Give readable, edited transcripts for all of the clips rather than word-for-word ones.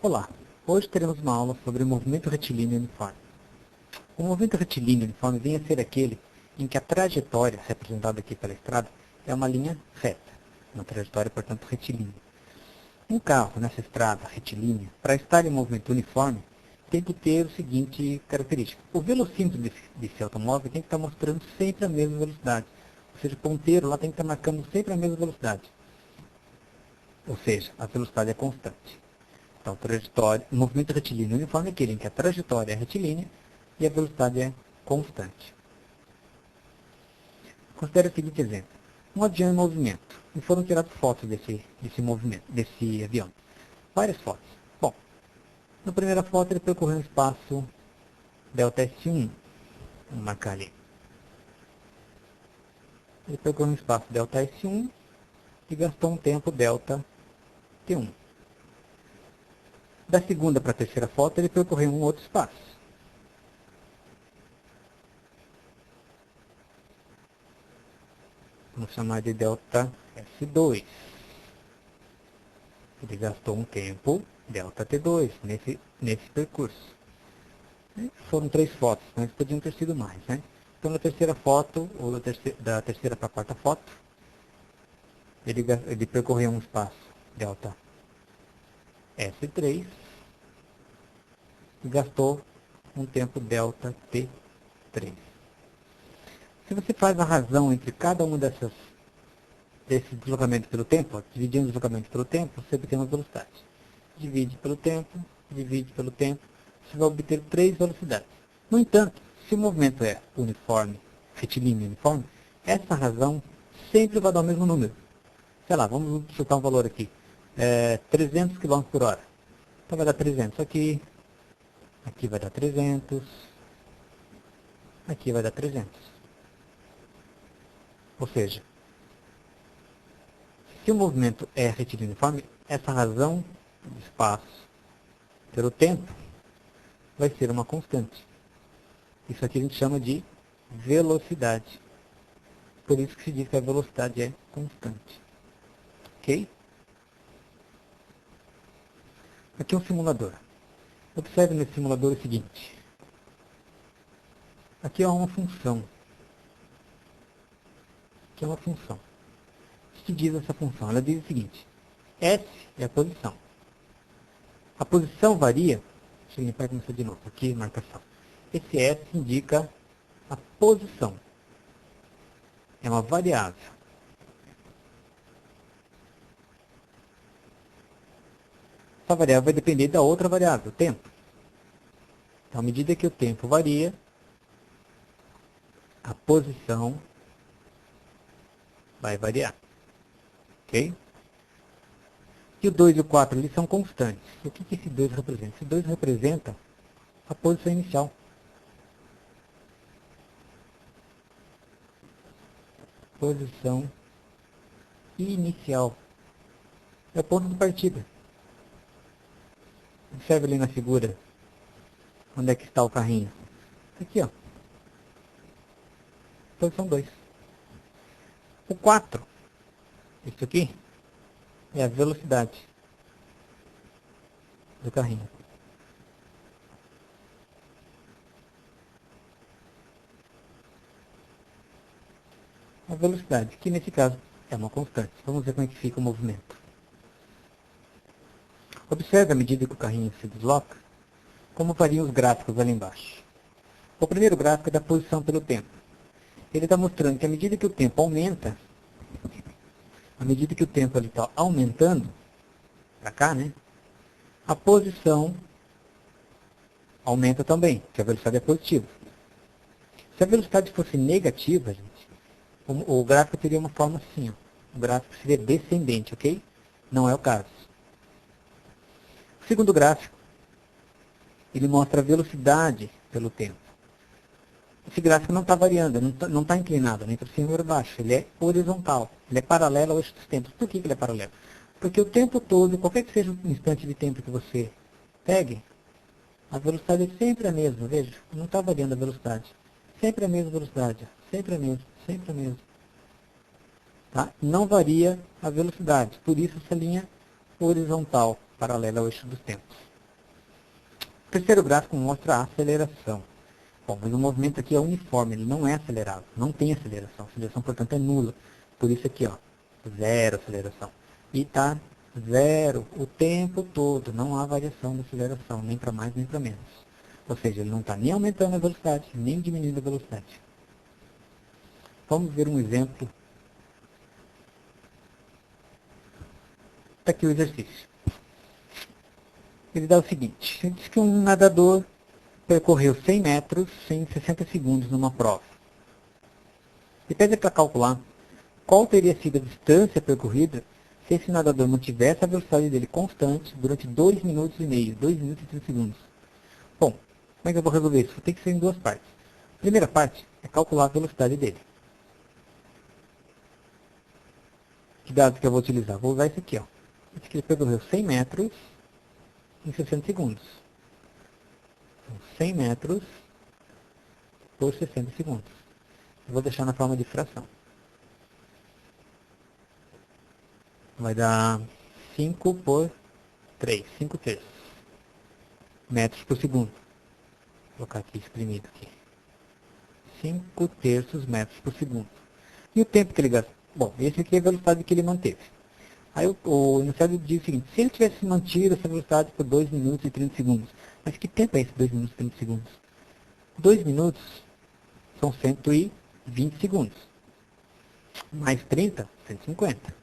Olá, hoje teremos uma aula sobre o movimento retilíneo uniforme. O movimento retilíneo uniforme vem a ser aquele em que a trajetória, representada aqui pela estrada, é uma linha reta, uma trajetória, portanto, retilínea. Um carro nessa estrada retilínea, para estar em movimento uniforme, tem que ter o seguinte característica. O velocímetro desse automóvel tem que estar mostrando sempre a mesma velocidade. Ou seja, o ponteiro lá tem que estar marcando sempre a mesma velocidade. Ou seja, a velocidade é constante. Então, o movimento retilíneo uniforme é aquele em que a trajetória é retilínea e a velocidade é constante. Considere o seguinte exemplo. Um avião em movimento. E foram tiradas fotos desse avião. Várias fotos. Bom, na primeira foto ele percorreu um espaço ΔS1. Vamos marcar ali. Ele percorreu um espaço ΔS1 e gastou um tempo ΔT1. Da segunda para a terceira foto, ele percorreu um outro espaço. Vamos chamar de ΔS2. Ele gastou um tempo ΔT2 nesse percurso. Foram 3 fotos, mas podiam ter sido mais, né? Então, na terceira foto, ou da terceira para a quarta foto, ele percorreu um espaço ΔS3 e gastou um tempo ΔT3. Se você faz a razão entre cada um desses deslocamentos pelo tempo, dividindo o deslocamento pelo tempo, você obtém uma velocidade. Divide pelo tempo, você vai obter 3 velocidades. No entanto, se o movimento é uniforme, retilíneo uniforme, essa razão sempre vai dar o mesmo número. Sei lá, vamos chutar um valor aqui. 300 km por hora. Então vai dar 300 aqui vai dar 300, aqui vai dar 300. Ou seja, se o movimento é retilíneo uniforme, essa razão do espaço pelo tempo vai ser uma constante. Isso aqui a gente chama de velocidade. Por isso que se diz que a velocidade é constante. Ok? Aqui é um simulador. Observe nesse simulador o seguinte. Aqui é uma função. Aqui é uma função. O que diz essa função? Ela diz o seguinte. S é a posição. A posição varia. Deixa eu limpar e começar de novo. Aqui, marcação. Esse S indica a posição. É uma variável. Essa variável vai depender da outra variável, o tempo. Então, à medida que o tempo varia, a posição vai variar. Ok? E o 2 e o 4 ali são constantes. O que esse 2 representa? Esse 2 representa a posição inicial. Posição inicial. É o ponto de partida. Observe ali na figura. Onde é que está o carrinho? Aqui, ó. Posição 2. O 4. Isso aqui é a velocidade do carrinho. A velocidade, que nesse caso é uma constante. Vamos ver como é que fica o movimento. Observe à medida que o carrinho se desloca, como variam os gráficos ali embaixo. O primeiro gráfico é da posição pelo tempo. Ele está mostrando que à medida que o tempo aumenta, à medida que o tempo está aumentando, para cá, né? A posição aumenta também, porque a velocidade é positiva. Se a velocidade fosse negativa, gente, o gráfico teria uma forma assim, ó. O gráfico seria descendente, ok? Não é o caso. O segundo gráfico, ele mostra a velocidade pelo tempo. Esse gráfico não está variando, não está inclinado, nem para cima nem para baixo. Ele é horizontal, ele é paralelo ao eixo dos tempos. Por que ele é paralelo? Porque o tempo todo, qualquer que seja o instante de tempo que você pegue, a velocidade é sempre a mesma, veja, não está variando a velocidade. Sempre a mesma velocidade, sempre a mesma, sempre a mesma. Tá? Não varia a velocidade, por isso essa linha horizontal, paralela ao eixo dos tempos. O terceiro gráfico mostra a aceleração. Bom, mas o movimento aqui é uniforme, ele não é acelerado, não tem aceleração. A aceleração, portanto, é nula. Por isso aqui, ó, zero aceleração. E está zero o tempo todo, não há variação da aceleração, nem para mais nem para menos. Ou seja, ele não está nem aumentando a velocidade, nem diminuindo a velocidade. Vamos ver um exemplo. Está aqui o exercício. Ele dá o seguinte, ele diz que um nadador percorreu 100 metros em 60 segundos numa prova. E pede para calcular qual teria sido a distância percorrida se esse nadador mantivesse a velocidade dele constante durante 2 minutos e meio, 2 minutos e 30 segundos. Bom, como é que eu vou resolver isso? Vou ter que ser em duas partes. A primeira parte é calcular a velocidade dele. Que dado que eu vou utilizar? Vou usar esse aqui, ó. Esse aqui ele percorreu 100 metros em 60 segundos. Então, 100 metros por 60 segundos. Eu vou deixar na forma de fração. Vai dar 5 por 3, 5 terços. Metros por segundo. Vou colocar aqui exprimido aqui. 5 terços metros por segundo. E o tempo que ele gastou? Bom, esse aqui é a velocidade que ele manteve. Aí o enunciado diz o seguinte, se ele tivesse mantido essa velocidade por 2 minutos e 30 segundos, mas que tempo é esse 2 minutos e 30 segundos? 2 minutos são 120 segundos. Mais 30, 150.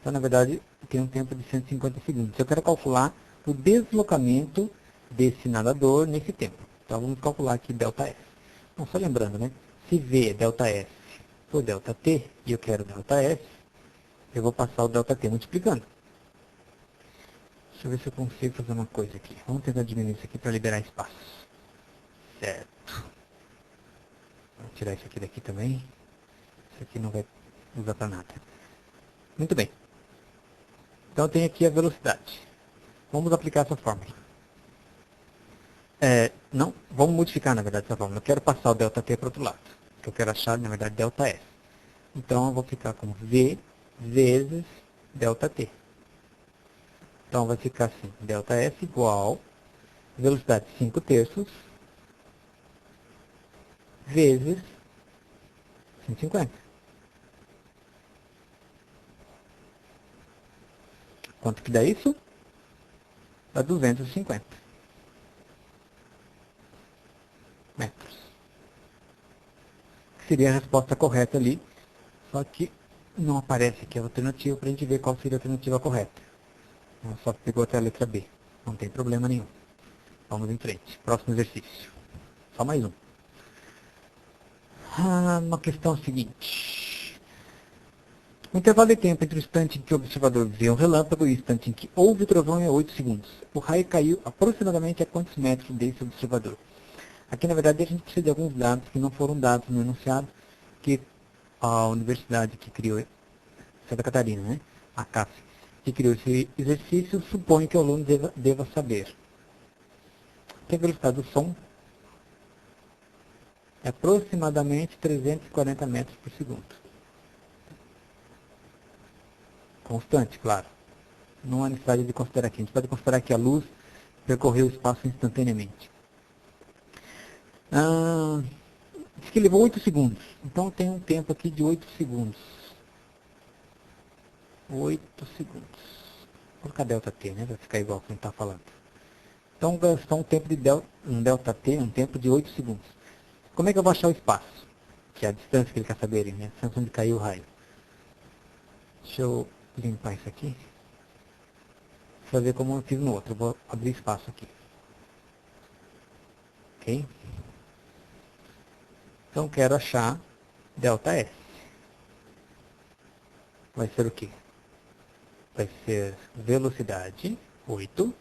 Então, na verdade, tem um tempo de 150 segundos. Eu quero calcular o deslocamento desse nadador nesse tempo. Então, vamos calcular aqui ΔS. Então, só lembrando, né? Se V é ΔS por ΔT, e eu quero ΔS, eu vou passar o ΔT multiplicando. Deixa eu ver se eu consigo fazer uma coisa aqui. Vamos tentar diminuir isso aqui para liberar espaço. Certo. Vou tirar isso aqui daqui também. Isso aqui não vai usar para nada. Muito bem. Então, eu tenho aqui a velocidade. Vamos aplicar essa fórmula. Não, vamos modificar, na verdade, essa fórmula. Eu quero passar o ΔT para o outro lado. Que eu quero achar, na verdade, ΔS. Então, eu vou ficar com V vezes ΔT. Então, vai ficar assim. ΔS igual velocidade 5 terços vezes 150. Quanto que dá isso? Dá 250 metros. Seria a resposta correta ali, só que não aparece aqui a alternativa para a gente ver qual seria a alternativa correta. Só pegou até a letra B. Não tem problema nenhum. Vamos em frente. Próximo exercício. Só mais um. Uma questão seguinte. O intervalo de tempo entre o instante em que o observador vê um relâmpago e o instante em que ouve o trovão é 8 segundos. O raio caiu aproximadamente a quantos metros desse observador? Aqui, na verdade, a gente precisa de alguns dados que não foram dados no enunciado, que a universidade que criou, Santa Catarina, né? A CAF, que criou esse exercício, supõe que o aluno deva saber que a velocidade do som é aproximadamente 340 metros por segundo. Constante, claro. Não há necessidade de considerar aqui. A gente pode considerar que a luz percorreu o espaço instantaneamente. Diz que levou 8 segundos. Então tem um tempo aqui de 8 segundos. 8 segundos. Vou colocar ΔT, né? Vai ficar igual que a gente está falando. Então gastou um tempo de ΔT, um tempo de 8 segundos. Como é que eu vou achar o espaço? Que é a distância que ele quer saber, né? A distância onde caiu o raio. Deixa eu limpar isso aqui. Deixa eu ver como eu fiz no outro. Eu vou abrir espaço aqui. Ok? Então, quero achar ΔS. Vai ser o quê? Vai ser velocidade, 8.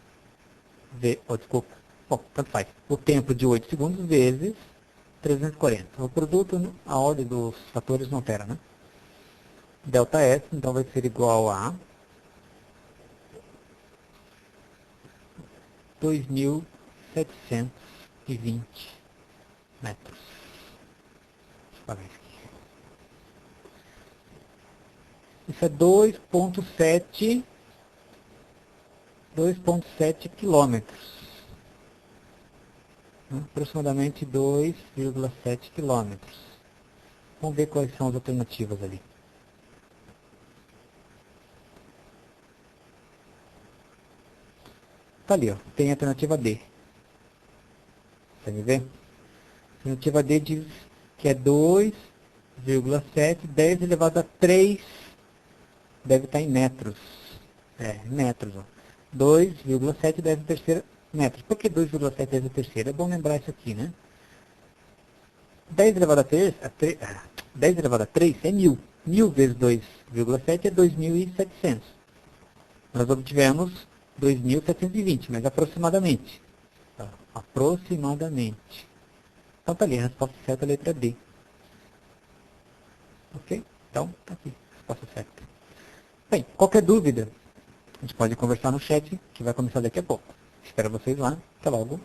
Desculpa. Bom, tanto faz. O tempo de 8 segundos vezes 340. O produto, a ordem dos fatores não altera, né? ΔS, então, vai ser igual a 2.720 metros. Deixa eu apagar isso aqui. Isso é 2,7 quilômetros. Aproximadamente 2,7 quilômetros. Vamos ver quais são as alternativas ali. Tá ali, ó. Tem a alternativa D. Consegue ver? A alternativa D diz que é 2,7, 10 elevado a 3. Deve estar em metros. Metros, ó. 2,7, 10 a terceira metros. Por que 2,7, 10 a terceira? É bom lembrar isso aqui, né? 10 elevado a 3, 10 elevado a 3 é 1000. 1000 vezes 2,7 é 2.700. Nós obtivemos 2.720, mas aproximadamente. Tá? Aproximadamente. Então tá ali, a resposta certa é a letra D. Ok? Então, tá aqui, a resposta certa. Bem, qualquer dúvida, a gente pode conversar no chat, que vai começar daqui a pouco. Espero vocês lá. Até logo.